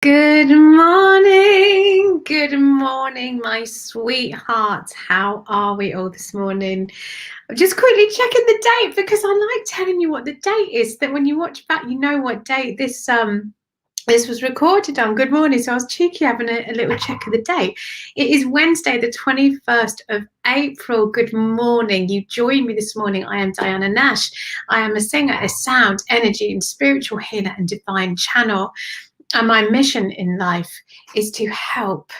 Good morning, my sweethearts. How are we all this morning? I'm just quickly checking the date because I like telling you what the date is, that when you watch back, you know what date this was recorded on. Good morning. So I was cheeky having a little check of the date. It is Wednesday, the 21st of April. Good morning. You joined me this morning. I am Diana Nash. I am a singer, a sound, energy, and spiritual healer and divine channel. And my mission in life is to help.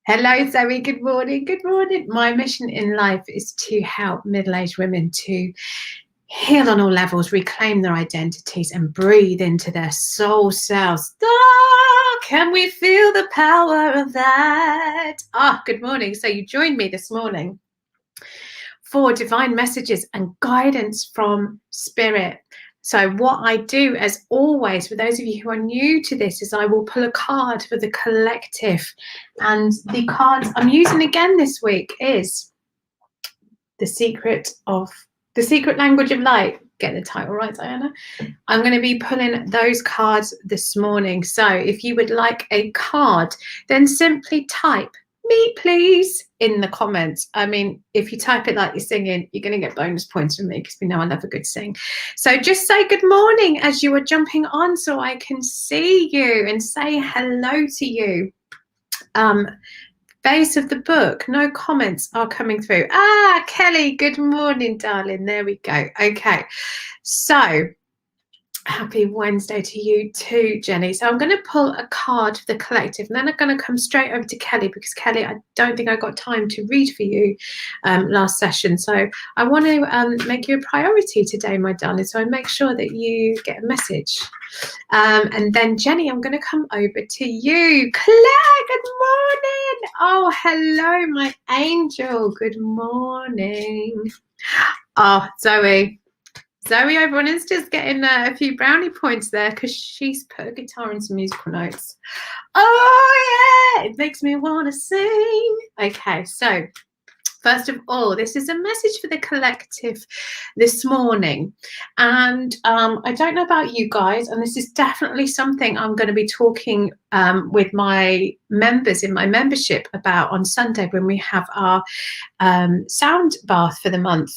Hello, Zoe. Good morning. Good morning. My mission in life is to help middle-aged women to heal on all levels, reclaim their identities, and breathe into their soul selves. Can we feel the power of that? Good morning. So you joined me this morning for divine messages and guidance from Spirit. So what I do, as always, for those of you who are new to this, is I will pull a card for the collective. And the cards I'm using again this week is the secret language of light. Get the title right, Diana. I'm going to be pulling those cards this morning. So if you would like a card, then simply type "me please" in the comments. I mean, if you type it like you're singing, you're going to get bonus points from me because we know I love a good sing. So just say good morning as you are jumping on so I can see you and say hello to you. Base of the book, no comments are coming through. Kelly, good morning, darling. There we go. Okay, so happy Wednesday to you too, Jenny. So I'm going to pull a card for the collective, and then I'm going to come straight over to Kelly because Kelly, I don't think I got time to read for you last session. So I want to make you a priority today, my darling. So I make sure that you get a message. And then Jenny, I'm going to come over to you. Claire, good morning. Oh, hello, my angel. Good morning. Zoe over on Insta's getting a few brownie points there because she's put a guitar in some musical notes. Oh yeah, it makes me want to sing. Okay, so first of all, this is a message for the collective this morning. And I don't know about you guys, and this is definitely something I'm going to be talking with my members in my membership about on Sunday when we have our sound bath for the month.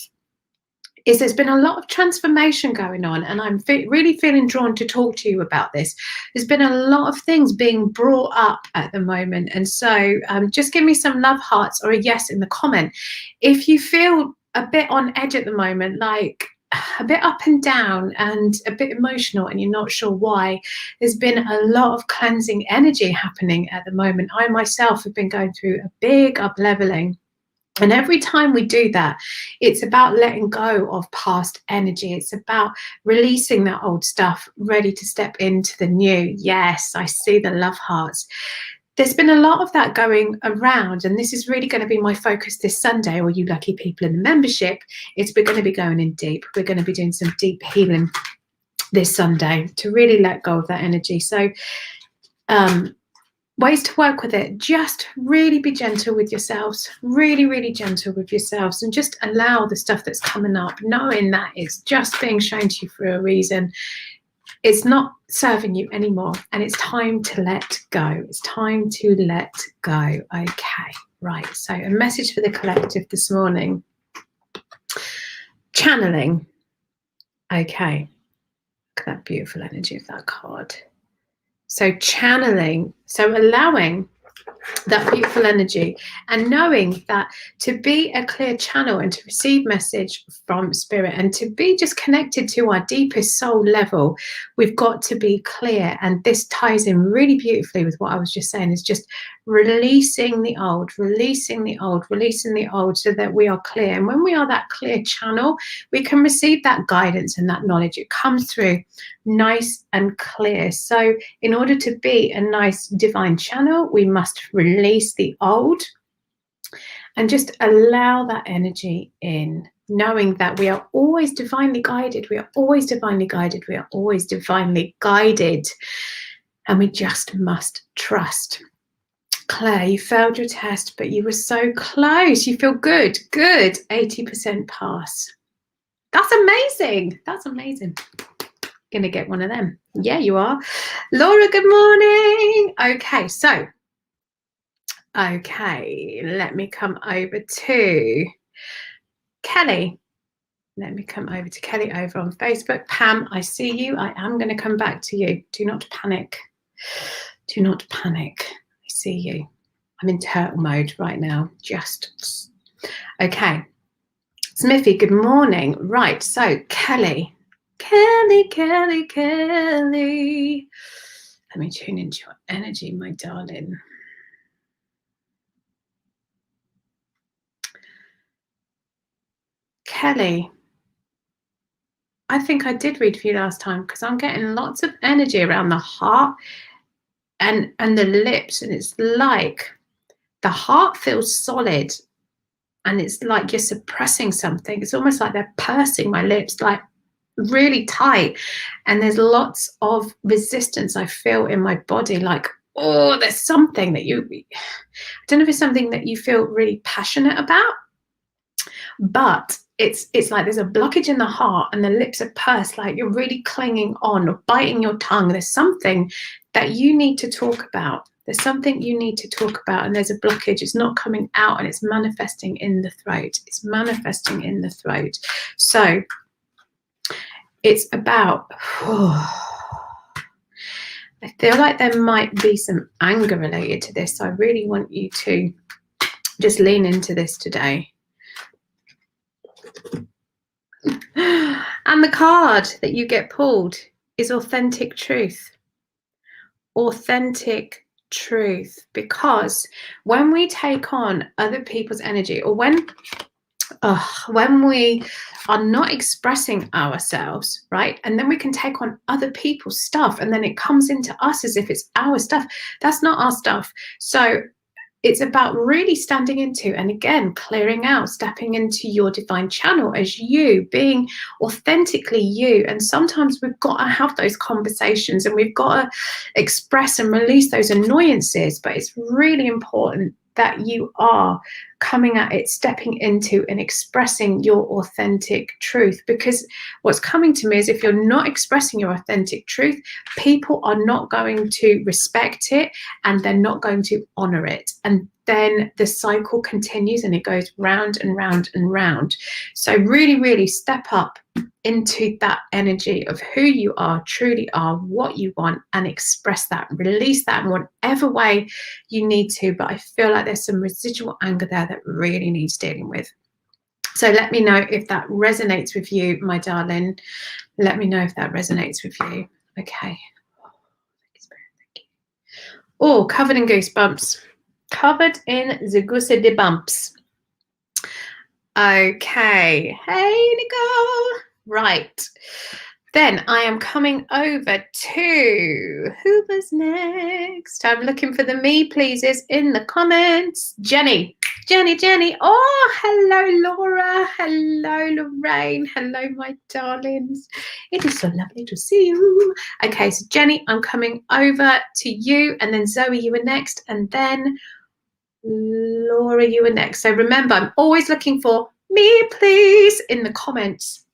Is there's been a lot of transformation going on, and I'm really feeling drawn to talk to you about this. There's been a lot of things being brought up at the moment, and so just give me some love hearts or a yes in the comment if you feel a bit on edge at the moment, like a bit up and down and a bit emotional and you're not sure why. There's been a lot of cleansing energy happening at the moment. I myself have been going through a big up-leveling. And every time we do that, it's about letting go of past energy. It's about releasing that old stuff, ready to step into the new. Yes, I see the love hearts. There's been a lot of that going around, and this is really going to be my focus this Sunday, or you lucky people in the membership. We're going to be going in deep. We're going to be doing some deep healing this Sunday to really let go of that energy. So, ways to work with it, just really be gentle with yourselves, really gentle with yourselves, and just allow the stuff that's coming up, knowing that it's just being shown to you for a reason. It's not serving you anymore, and it's time to let go. It's time to let go. Okay, right. So a message for the collective this morning. Channeling. Okay, look at that beautiful energy of that card. So channeling, so allowing that beautiful energy and knowing that to be a clear channel and to receive message from Spirit and to be just connected to our deepest soul level, we've got to be clear. And this ties in really beautifully with what I was just saying, is just releasing the old so that we are clear. And when we are that clear channel, we can receive that guidance and that knowledge. It comes through nice and clear. So in order to be a nice divine channel, we must release the old and just allow that energy in, knowing that we are always divinely guided. We are always divinely guided. We are always divinely guided. And we just must trust. Claire, you failed your test, but you were so close. You feel good. Good. 80% pass. That's amazing. That's amazing. Gonna get one of them. Yeah, you are. Laura, good morning. Okay, so, let me come over to Kelly. Let me come over to Kelly over on Facebook. Pam, I see you. I am going to come back to you. Do not panic. Do not panic. I see you. I'm in turtle mode right now. Just. Okay. Smithy, good morning. Right. So, Kelly. Let me tune into your energy, my darling. Kelly. I think I did read for you last time because I'm getting lots of energy around the heart and the lips, and it's like the heart feels solid and it's like you're suppressing something. It's almost like they're pursing my lips like really tight, and there's lots of resistance I feel in my body, like, oh, there's something that I don't know if it's something that you feel really passionate about, but it's like there's a blockage in the heart and the lips are pursed, like you're really clinging on or biting your tongue. There's something that you need to talk about. There's something you need to talk about, and there's a blockage. It's not coming out and it's manifesting in the throat. It's manifesting in the throat. So it's about, I feel like there might be some anger related to this. So I really want you to just lean into this today. And the card that you get pulled is authentic truth. Authentic truth. Because when we take on other people's energy, or when we are not expressing ourselves, right? And then we can take on other people's stuff, and then it comes into us as if it's our stuff. That's not our stuff. So it's about really standing into, and again, clearing out, stepping into your divine channel as you, being authentically you. And sometimes we've got to have those conversations and we've got to express and release those annoyances. But it's really important that you are coming at it, stepping into and expressing your authentic truth. Because what's coming to me is if you're not expressing your authentic truth, people are not going to respect it and they're not going to honor it. And then the cycle continues and it goes round and round and round. So really, really step up into that energy of who you are, truly are, what you want, and express that, release that in whatever way you need to. But I feel like there's some residual anger there that really needs dealing with. So let me know if that resonates with you, my darling. Let me know if that resonates with you. Okay. Oh, covered in goosebumps. Covered in the goosey de bumps. Okay. Hey, Nicole. Right. Then I am coming over to, who was next? I'm looking for the me pleases in the comments. Jenny. Oh, hello, Laura. Hello, Lorraine. Hello, my darlings. It is so lovely to see you. Okay, so Jenny, I'm coming over to you, and then Zoe, you were next, and then Laura, you were next. So remember, I'm always looking for me please in the comments.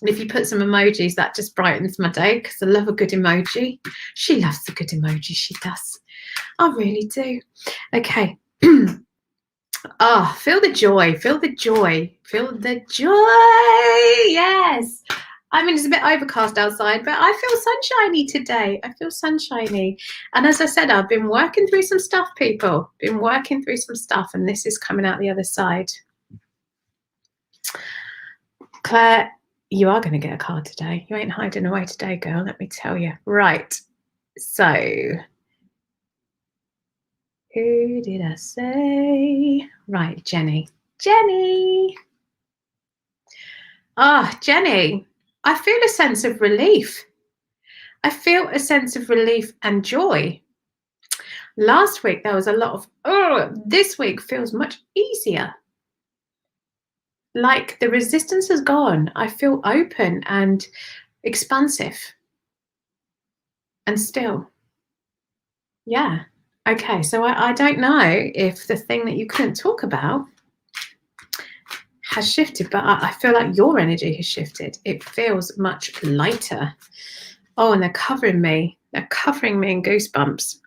And if you put some emojis, that just brightens my day, because I love a good emoji. She loves a good emoji, she does. I really do. Okay. Feel the joy, feel the joy, feel the joy. Yes. I mean, it's a bit overcast outside, but I feel sunshiny today. I feel sunshiny. And as I said, I've been working through some stuff, people. Been working through some stuff, and this is coming out the other side. Claire, you are going to get a card today. You ain't hiding away today, girl, let me tell you. Right. So, who did I say? Right, Jenny. Jenny. Jenny, I feel a sense of relief. I feel a sense of relief and joy. Last week, there was a lot of, this week feels much easier. Like the resistance has gone. I feel open and expansive and still. Yeah. Okay. So I don't know if the thing that you couldn't talk about has shifted, but I feel like your energy has shifted. It feels much lighter. Oh, and they're covering me. They're covering me in goosebumps.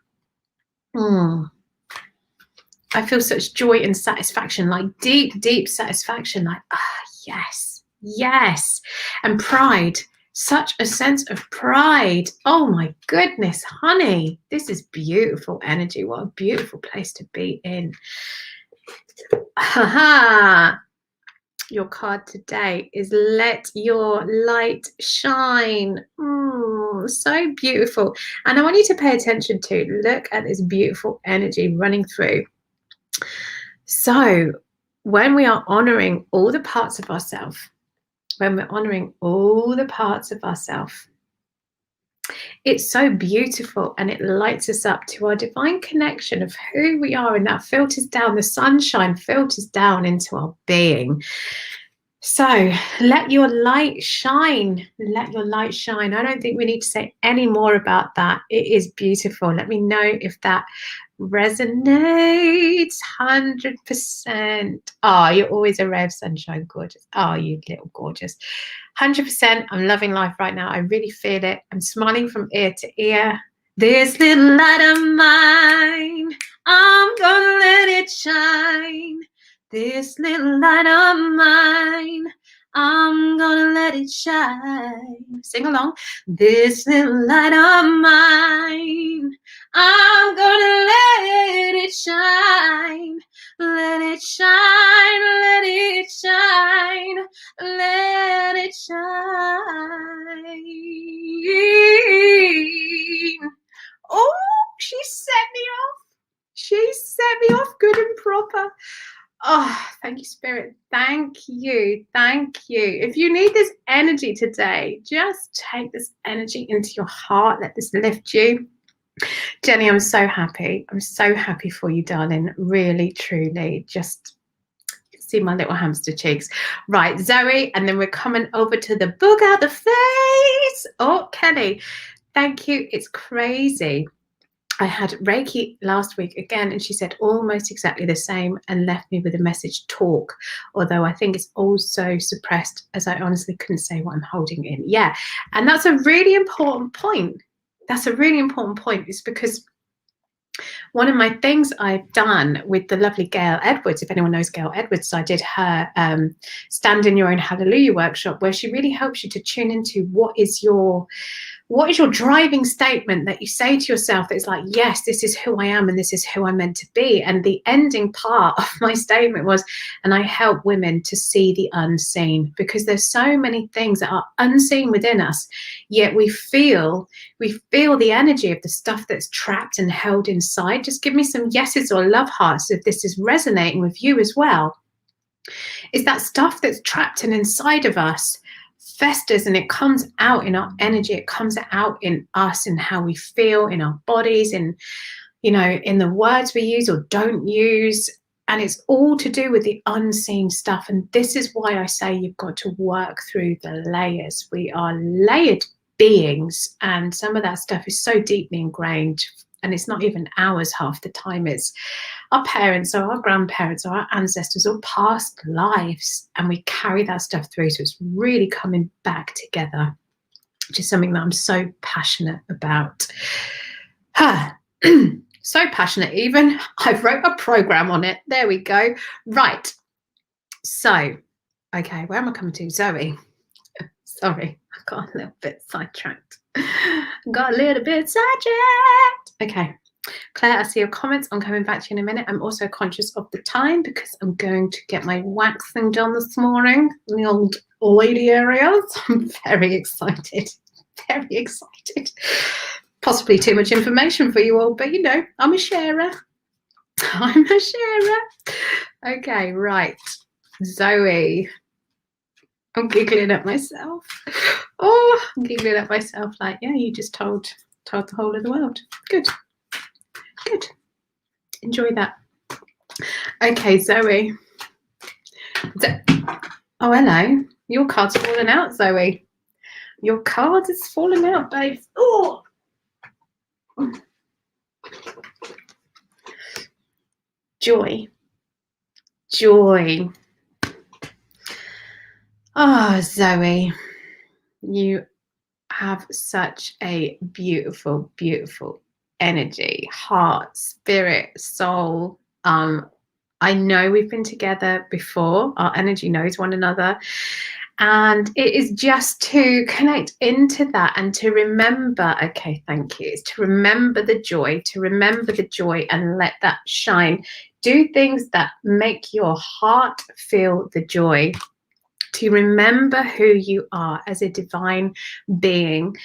I feel such joy and satisfaction, like deep, deep satisfaction, like, yes, yes. And pride, such a sense of pride. Oh my goodness, honey, this is beautiful energy. What a beautiful place to be in. Haha. Your card today is Let Your Light Shine. So beautiful. And I want you to pay attention to, look at this beautiful energy running through. So when we are honoring all the parts of ourselves, it's so beautiful, and it lights us up to our divine connection of who we are, and that filters down, the sunshine filters down into our being. So let your light shine. Let your light shine. I don't think we need to say any more about that. It is beautiful. Let me know if that resonates. 100%. Oh, you're always a ray of sunshine. Gorgeous. Oh, you little gorgeous. 100%. I'm loving life right now. I really feel it. I'm smiling from ear to ear. This little light of mine, I'm gonna let it shine. This little light of mine, I'm gonna let it shine. Sing along. This little light of mine, I'm gonna let it shine. Let it shine, let it shine, let it shine. Oh, she set me off. She set me off good and proper. Oh, thank you, Spirit. Thank you. Thank you. If you need this energy today, just take this energy into your heart. Let this lift you. Jenny, I'm so happy. I'm so happy for you, darling. Really, truly. Just see my little hamster cheeks. Right, Zoe, and then we're coming over to the book out the face. Oh, Kelly, thank you. It's crazy. I had Reiki last week again, and she said almost exactly the same and left me with a message, talk, although I think it's also suppressed, as I honestly couldn't say what I'm holding in. Yeah, and that's a really important point. That's a really important point. It's because one of my things I've done with the lovely Gail Edwards, if anyone knows Gail Edwards, I did her Stand in Your Own Hallelujah workshop, where she really helps you to tune into what is your driving statement that you say to yourself that's like, yes, this is who I am and this is who I'm meant to be. And the ending part of my statement was, and I help women to see the unseen, because there's so many things that are unseen within us, yet we feel the energy of the stuff that's trapped and held inside. Just give me some yeses or love hearts if this is resonating with you as well. Is that stuff that's trapped and inside of us festers, and it comes out in our energy, it comes out in us, in how we feel, in our bodies, in, you know, in the words we use or don't use, and it's all to do with the unseen stuff. And this is why I say you've got to work through the layers. We are layered beings, and some of that stuff is so deeply ingrained, and it's not even ours half the time. It's our parents or our grandparents or our ancestors or past lives, and we carry that stuff through. So it's really coming back together, which is something that I'm so passionate about. So passionate, even I've wrote a program on it. There we go. Right. So, okay, where am I coming to? Zoe. Sorry, I got a little bit sidetracked. Okay. Claire, I see your comments. I'm coming back to you in a minute. I'm also conscious of the time because I'm going to get my waxing done this morning in the old lady areas. I'm very excited. Very excited. Possibly too much information for you all, but you know, I'm a sharer. I'm a sharer. Okay, right. Zoe. I'm giggling at myself. Oh, I'm giggling at myself like, yeah, you just told the whole of the world. Good. Good. Enjoy that. Okay, Zoe. Oh, hello. Your card's fallen out, Zoe. Your card is falling out, babe. Oh. Joy. Joy. Oh, Zoe. You have such a beautiful, beautiful energy, heart, spirit, soul. I know we've been together before. Our energy knows one another. And it is just to connect into that and to remember, okay, thank you, is to remember the joy, and let that shine. Do things that make your heart feel the joy, to remember who you are as a divine being.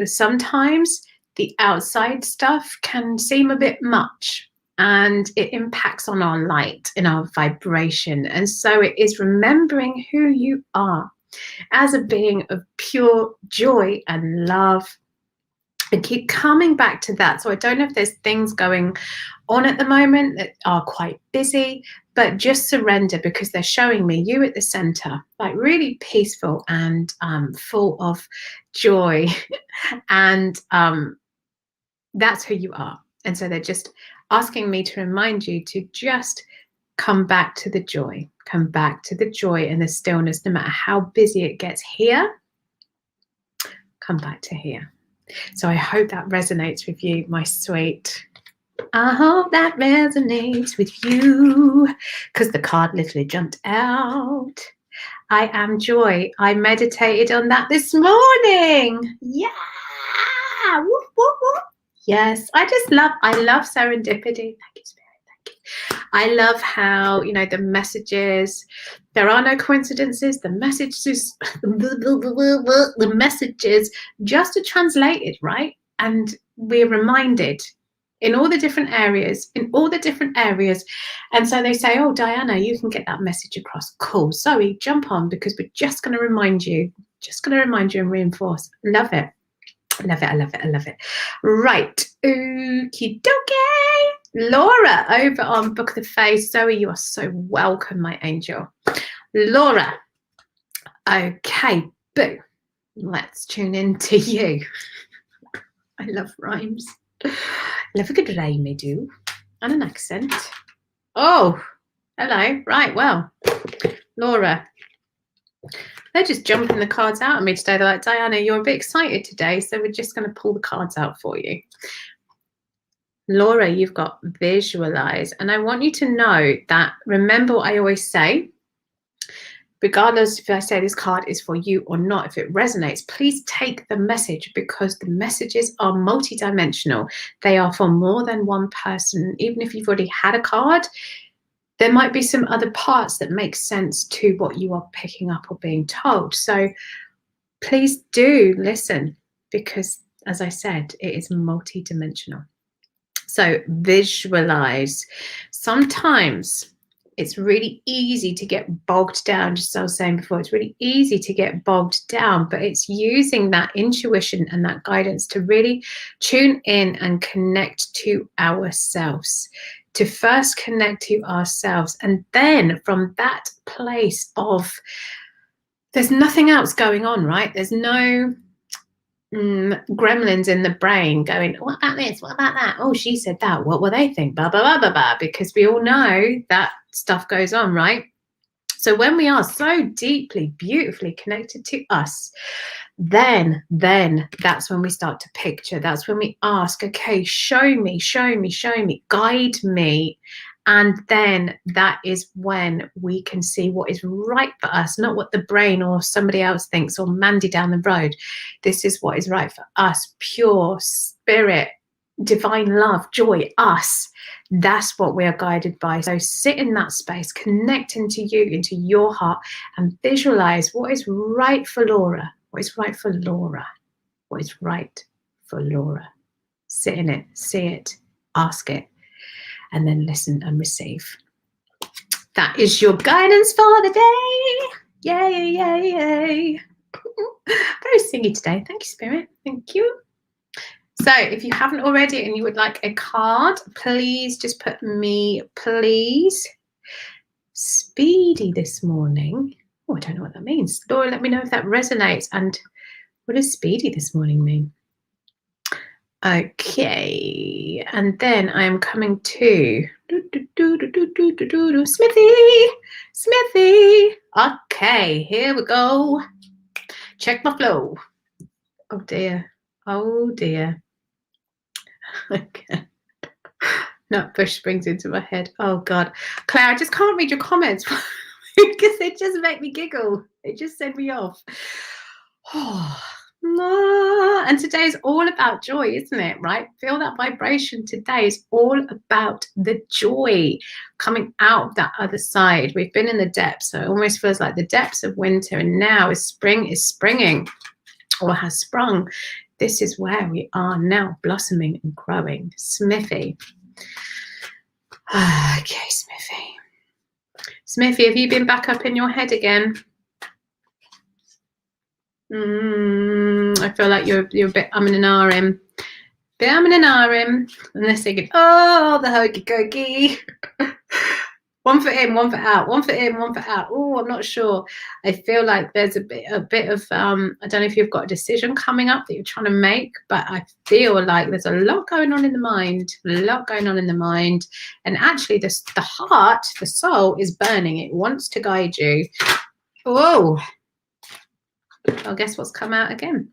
Sometimes the outside stuff can seem a bit much, and it impacts on our light and our vibration. And so it is remembering who you are as a being of pure joy and love, and keep coming back to that. So I don't know if there's things going on at the moment that are quite busy, but just surrender, because they're showing me you at the center, like really peaceful and full of joy. And that's who you are. And so they're just asking me to remind you to just come back to the joy, come back to the joy and the stillness, no matter how busy it gets here, come back to here. So I hope that resonates with you, my sweet. I hope that resonates with you, because the card literally jumped out. I am joy. I meditated on that this morning. Yeah. Whoop, whoop, whoop. Yes. I love serendipity. Thank you, Spirit. Thank you. I love how, the messages, there are no coincidences. The messages just are translated, right? And we're reminded in all the different areas. And so they say, oh, Diana, you can get that message across. Cool. Zoe, jump on, because we're just going to remind you and reinforce. Love it. I love it. Right. Okie dokie. Laura over on Book of the Face. Zoe, you are so welcome, my angel. Laura. Okay, boo. Let's tune into you. I love rhymes. Love a good rhyme, I do. And an accent. Oh, hello. Right, well, Laura. They're just jumping the cards out at me today. They're like, Diana, you're a bit excited today, so we're just going to pull the cards out for you. Laura, you've got visualize. And I want you to know that, remember what I always say, regardless if I say this card is for you or not, if it resonates, please take the message, because the messages are multidimensional. They are for more than one person. Even if you've already had a card, there might be some other parts that make sense to what you are picking up or being told. So please do listen, because, as I said, it is multidimensional. So visualize. Sometimes it's really easy to get bogged down, just as I was saying before, it's really easy to get bogged down, but it's using that intuition and that guidance to really tune in and connect to ourselves, to first connect to ourselves. And then from that place of, there's nothing else going on, right? There's no gremlins in the brain going, what about this? What about that? Oh, she said that. What will they think? Blah, blah, blah, blah, blah. Because we all know that stuff goes on, right? So when we are so deeply, beautifully connected to us, then that's when we start to picture. That's when we ask, okay, show me, guide me. And then that is when we can see what is right for us, not what the brain or somebody else thinks, or Mandy down the road. This is what is right for us, pure spirit, divine love, joy, us. That's what we are guided by. So sit in that space, connect into you, into your heart, and visualize what is right for Laura. What is right for Laura? What is right for Laura? Sit in it, see it, ask it, and then listen and receive. That is your guidance for the day. Yay, yay, yay. Very singy today. Thank you, Spirit. Thank you. So if you haven't already and you would like a card, please just put me, please. Speedy this morning. Oh, I don't know what that means. Laura, let me know if that resonates. And what does speedy this morning mean? Okay, and then I am coming to Smithy. Okay, here we go. Check my flow. Oh dear. Oh dear. Okay. Nutbush springs into my head. Oh God. Claire, I just can't read your comments because they just make me giggle. They just send me off. Oh, and today is all about joy, isn't it? Right? Feel that vibration today is all about the joy coming out that other side. We've been in the depths, so it almost feels like the depths of winter, and now as spring is springing or has sprung. This is where we are now, blossoming and growing. Smithy. Okay, Smithy. Smithy, have you been back up in your head again? I feel like you're a bit umming and ahhing. Bit umming and ahhing. And they're thinking, oh, the hokey cokey. One foot in, one foot out, one foot in, one foot out. Oh, I'm not sure. I feel like there's a bit of I don't know if you've got a decision coming up that you're trying to make, but I feel like there's a lot going on in the mind, and actually the heart, the soul is burning. It wants to guide you. Oh, well, guess what's come out again?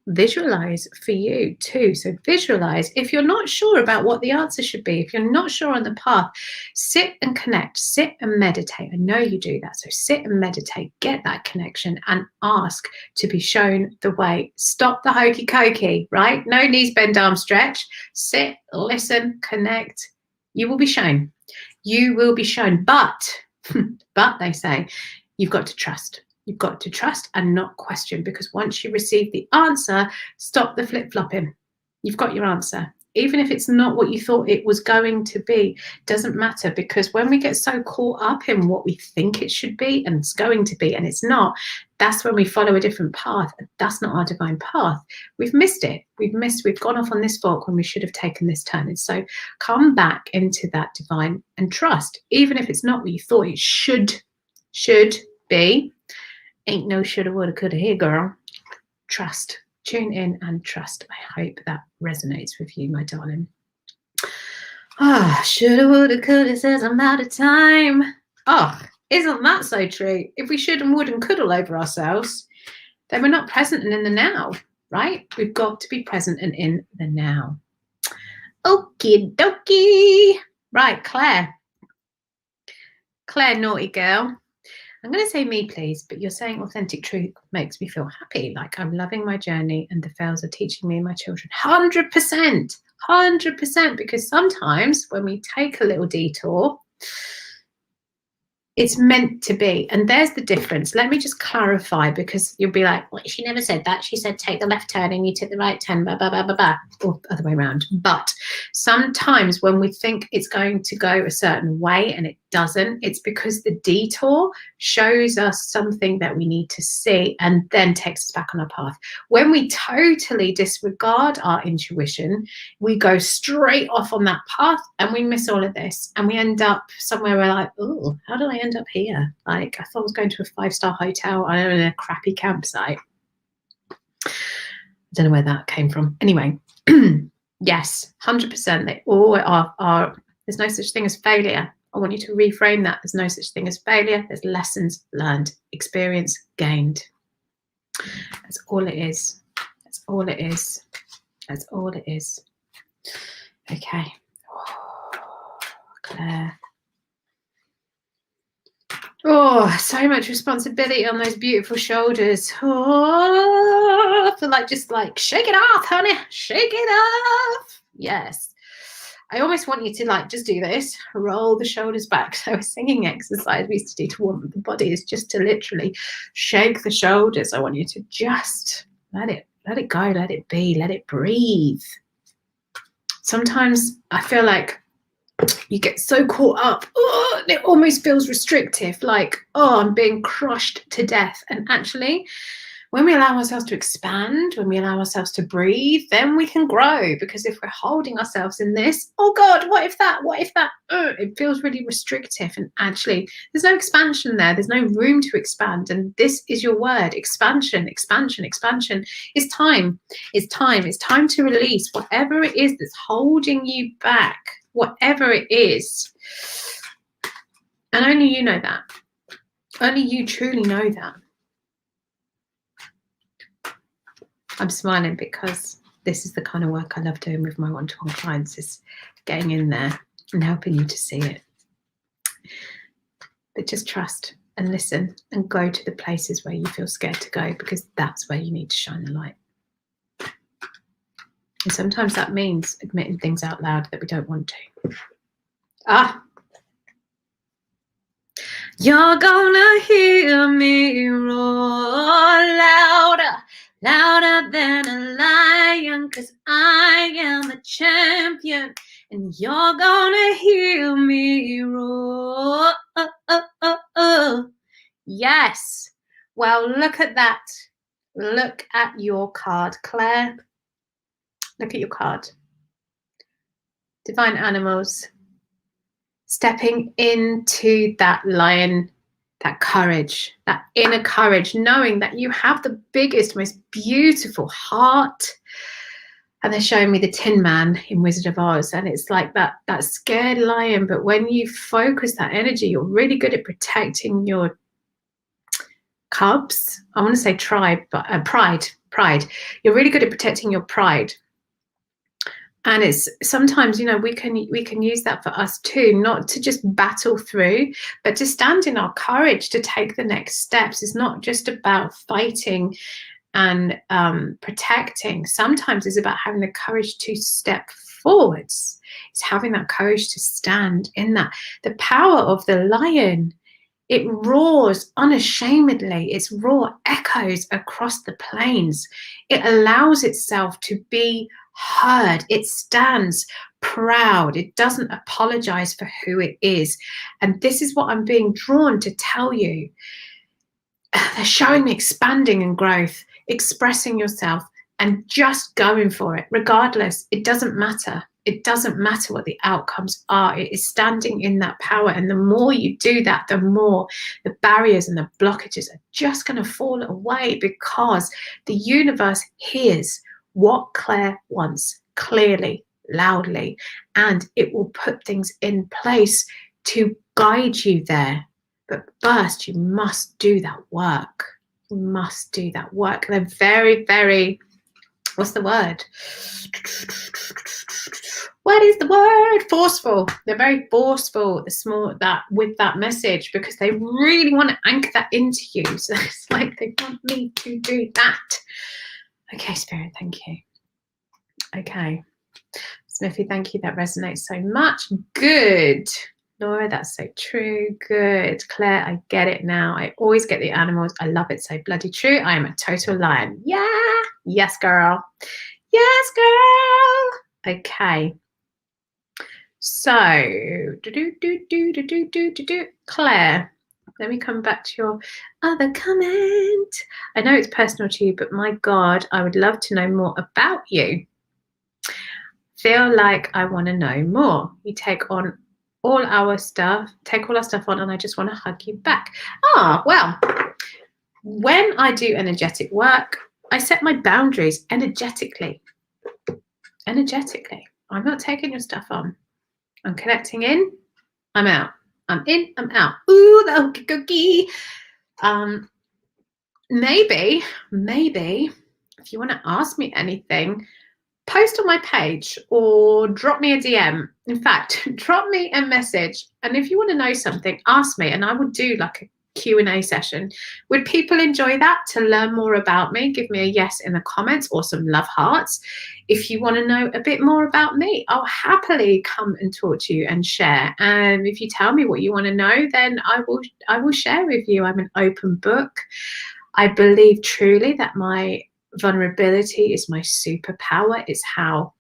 Visualize for you too. So visualize. If you're not sure about what the answer should be, if you're not sure on the path, sit and connect, sit and meditate. I know you do that. So sit and meditate, get that connection and ask to be shown the way. Stop the hokey cokey, right? No knees bend, arm stretch. Sit, listen, connect. You will be shown. You will be shown. But they say, you've got to trust. You've got to trust and not question, because once you receive the answer, stop the flip-flopping. You've got your answer. Even if it's not what you thought it was going to be, doesn't matter, because when we get so caught up in what we think it should be and it's going to be and it's not, that's when we follow a different path. That's not our divine path. We've missed it. We've gone off on this fork when we should have taken this turn. And so come back into that divine and trust, even if it's not what you thought it should be. Ain't no shoulda, woulda, coulda here, girl. Trust. Tune in and trust. I hope that resonates with you, my darling. Shoulda, woulda, coulda says I'm out of time. Isn't that so true? If we should and would and could all over ourselves, then we're not present and in the now, right? We've got to be present and in the now. Okie dokie. Right, Claire. Claire, naughty girl. I'm going to say me, please, but you're saying authentic truth makes me feel happy. Like I'm loving my journey and the fails are teaching me and my children. 100%, because sometimes when we take a little detour, it's meant to be. And there's the difference. Let me just clarify, because you'll be like, well, she never said that. She said, take the left turn and you took the right turn, blah, blah, blah, blah, blah, or other way around. But sometimes when we think it's going to go a certain way and it doesn't, it's because the detour shows us something that we need to see and then takes us back on our path. When we totally disregard our intuition, we go straight off on that path and we miss all of this. And we end up somewhere where like, oh, how did I end up here? Like I thought I was going to a 5-star hotel. I don't know, in a crappy campsite. I don't know where that came from. Anyway, yes, 100%. They all are. There's no such thing as failure. I want you to reframe that. There's no such thing as failure. There's lessons learned, experience gained. That's all it is. That's all it is. That's all it is. Okay. Oh, Claire. Oh, so much responsibility on those beautiful shoulders. Oh, I feel like just like shake it off, honey. Shake it off. Yes. I almost want you to like just do this, roll the shoulders back. So a singing exercise we used to do to warm up the body is just to literally shake the shoulders. I want you to just let it go, let it be, let it breathe. Sometimes I feel like you get so caught up, it almost feels restrictive, like, I'm being crushed to death. And actually, when we allow ourselves to expand, when we allow ourselves to breathe, then we can grow. Because if we're holding ourselves in this, oh God, what if that, it feels really restrictive. And actually, there's no expansion there. There's no room to expand. And this is your word, expansion, expansion, expansion. It's time. It's time. It's time to release whatever it is that's holding you back, whatever it is. And only you know that. Only you truly know that. I'm smiling because this is the kind of work I love doing with my one-to-one clients, is getting in there and helping you to see it. But just trust and listen and go to the places where you feel scared to go, because that's where you need to shine the light. And sometimes that means admitting things out loud that we don't want to. You're gonna hear me roar louder, louder than a lion, 'cause I am a champion, and you're gonna hear me roar. Yes. Well, look at that. Look at your card, Claire. Look at your card. Divine animals. Stepping into that lion, that courage, that inner courage, knowing that you have the biggest, most beautiful heart. And they're showing me the Tin Man in Wizard of Oz. And it's like that scared lion. But when you focus that energy, you're really good at protecting your cubs. I want to say tribe, but pride. You're really good at protecting your pride. And it's sometimes, you know, we can use that for us too, not to just battle through, but to stand in our courage to take the next steps. It's not just about fighting and protecting. Sometimes it's about having the courage to step forwards. It's having that courage to stand in that. The power of the lion, it roars unashamedly. Its roar echoes across the plains. It allows itself to be heard. It stands proud. It doesn't apologize for who it is. And this is what I'm being drawn to tell you. They're showing me expanding and growth, expressing yourself and just going for it. Regardless, it doesn't matter. It doesn't matter what the outcomes are. It is standing in that power. And the more you do that, the more the barriers and the blockages are just going to fall away, because the universe hears what Claire wants clearly, loudly, and it will put things in place to guide you there. But first, you must do that work. You must do that work. They're very, very, what's the word? What is the word? Forceful. They're very forceful with that message, because they really want to anchor that into you. So it's like they want me to do that. Okay, Spirit, thank you. Okay. Smithy, thank you. That resonates so much. Good. Laura, that's so true. Good. Claire, I get it now. I always get the animals. I love it. So bloody true. I am a total lion. Yeah. Yes, girl. Yes, girl. Okay. So, Claire, let me come back to your other comment. I know it's personal to you, but my God, I would love to know more about you. Feel like I want to know more. You take on all our stuff on, and I just want to hug you back. Well, when I do energetic work, I set my boundaries energetically. I'm not taking your stuff on. I'm connecting in, I'm out. I'm in, I'm out. Ooh, the hokey cookie. Maybe, if you want to ask me anything, post on my page or drop me a DM. In fact, drop me a message. And if you want to know something, ask me, and I will do like a Q&A session. Would people enjoy that? To learn more about me, give me a yes in the comments or some love hearts. If you want to know a bit more about me, I'll happily come and talk to you and share. And if you tell me what you want to know, then I will share with you. I'm an open book. I believe truly that my vulnerability is my superpower. It's how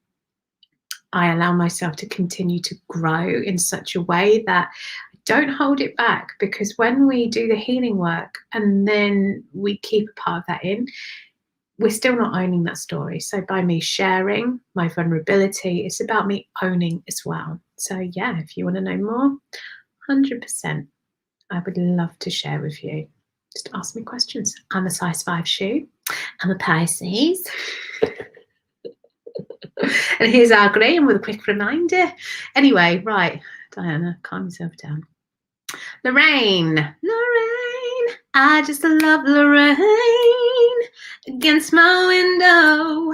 I allow myself to continue to grow in such a way that I don't hold it back, because when we do the healing work and then we keep a part of that in, we're still not owning that story. So by me sharing my vulnerability, it's about me owning as well. So yeah, if you want to know more, 100%, I would love to share with you. Just ask me questions. I'm a size 5 shoe. I'm a Pisces. And here's our Graham with a quick reminder. Anyway, right, Diana, calm yourself down. Lorraine, I just love Lorraine. against my window.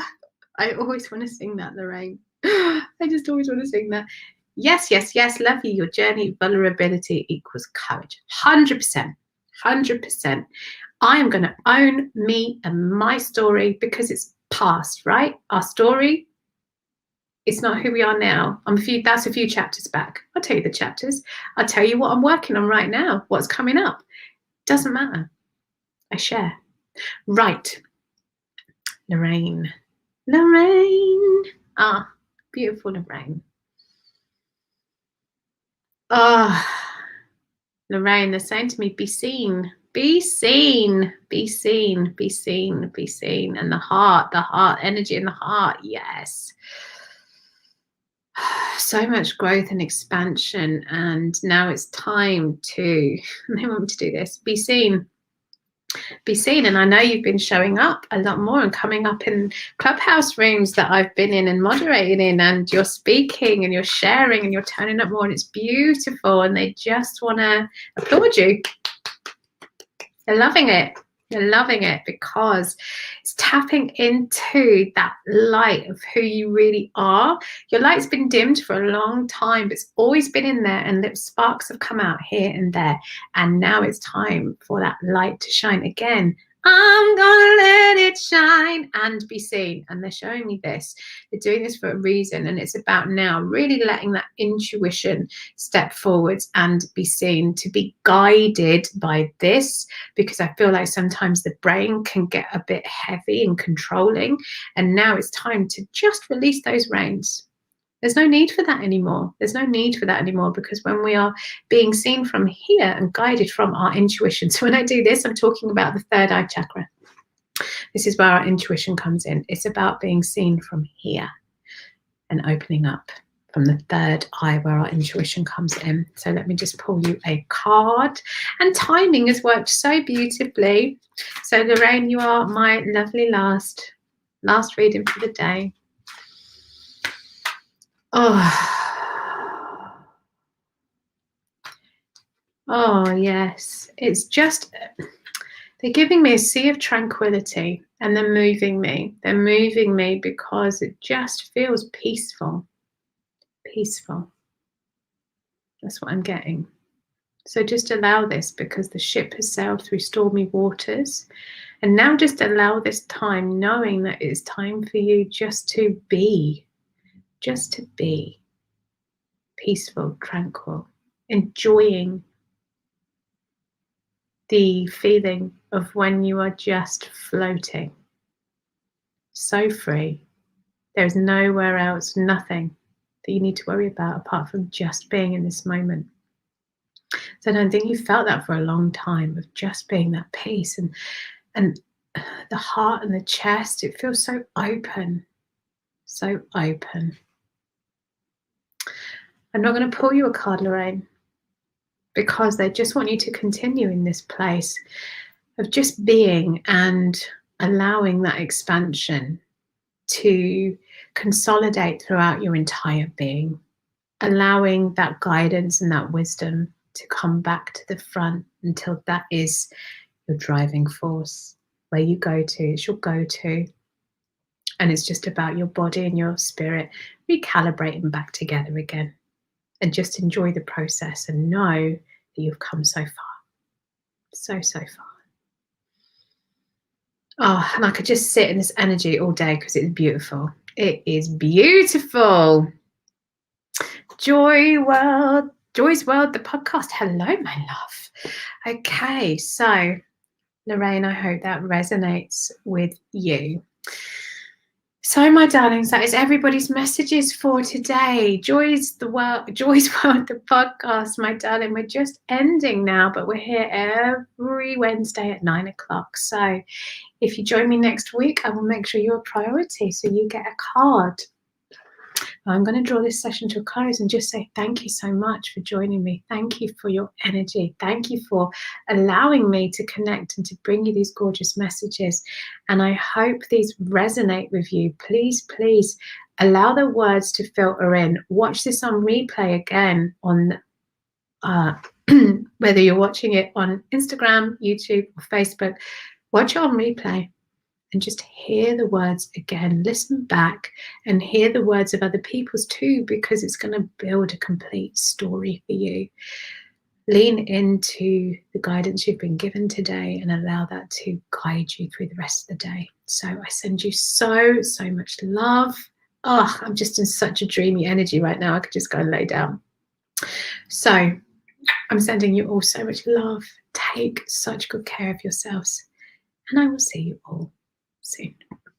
I always want to sing that, Lorraine. I just always want to sing that. Yes, yes, yes. Love you. Your journey, vulnerability equals courage. 100%. 100%. I am going to own me and my story because it's past, right? Our story, it's not who we are now. That's a few chapters back. I'll tell you the chapters. I'll tell you what I'm working on right now, what's coming up. Doesn't matter. I share. Right. Lorraine. Lorraine. Ah, beautiful Lorraine. Ah, Lorraine, they're saying to me, be seen. Be seen, be seen, be seen, be seen. And the heart, energy in the heart, yes. So much growth and expansion. And now it's time to, they want me to do this, be seen. Be seen. And I know you've been showing up a lot more and coming up in clubhouse rooms that I've been in and moderating in, and you're speaking and you're sharing and you're turning up more, and it's beautiful, and they just want to applaud you. They're loving it. They're loving it because it's tapping into that light of who you really are. Your light's been dimmed for a long time, but it's always been in there, and little sparks have come out here and there. And now it's time for that light to shine again. I'm gonna let it shine and be seen. And they're showing me this. They're doing this for a reason. And it's about now really letting that intuition step forwards and be seen, to be guided by this, because I feel like sometimes the brain can get a bit heavy and controlling. And now it's time to just release those reins. There's no need for that anymore. There's no need for that anymore, because when we are being seen from here and guided from our intuition. So when I do this, I'm talking about the third eye chakra. This is where our intuition comes in. It's about being seen from here and opening up from the third eye where our intuition comes in. So let me just pull you a card. And timing has worked so beautifully. So Lorraine, you are my lovely last reading for the day. Oh, yes. It's just, they're giving me a sea of tranquility, and they're moving me. They're moving me because it just feels peaceful. Peaceful. That's what I'm getting. So just allow this, because the ship has sailed through stormy waters. And now just allow this time, knowing that it's time for you just to be. Just to be peaceful, tranquil, enjoying the feeling of when you are just floating, so free. There's nowhere else, nothing that you need to worry about apart from just being in this moment. So I don't think you felt that for a long time, of just being that peace, and the heart and the chest, it feels so open, so open. I'm not going to pull you a card, Lorraine, because they just want you to continue in this place of just being and allowing that expansion to consolidate throughout your entire being, allowing that guidance and that wisdom to come back to the front until that is your driving force, where you go to, it's your go-to. And it's just about your body and your spirit recalibrating back together again. And just enjoy the process and know that you've come so far. So, so far. Oh, and I could just sit in this energy all day because it's beautiful. It is beautiful. Joy's World, the podcast. Hello, my love. Okay, so Lorraine, I hope that resonates with you. So, my darlings, that is everybody's messages for today. Joy's World, the podcast, my darling. We're just ending now, but we're here every Wednesday at 9 o'clock. So if you join me next week, I will make sure you're a priority, so you get a card. I'm going to draw this session to a close and just say thank you so much for joining me. Thank you for your energy. Thank you for allowing me to connect and to bring you these gorgeous messages. And I hope these resonate with you. Please, please allow the words to filter in. Watch this on replay again on whether you're watching it on Instagram, YouTube, or Facebook. Watch it on replay. and just hear the words again. Listen back and hear the words of other people's too, because it's going to build a complete story for you. Lean into the guidance you've been given today and allow that to guide you through the rest of the day. So I send you so much love. Oh, I'm just in such a dreamy energy right now. I could just go and lay down. So I'm sending you all so much love. Take such good care of yourselves, and I will see you all soon.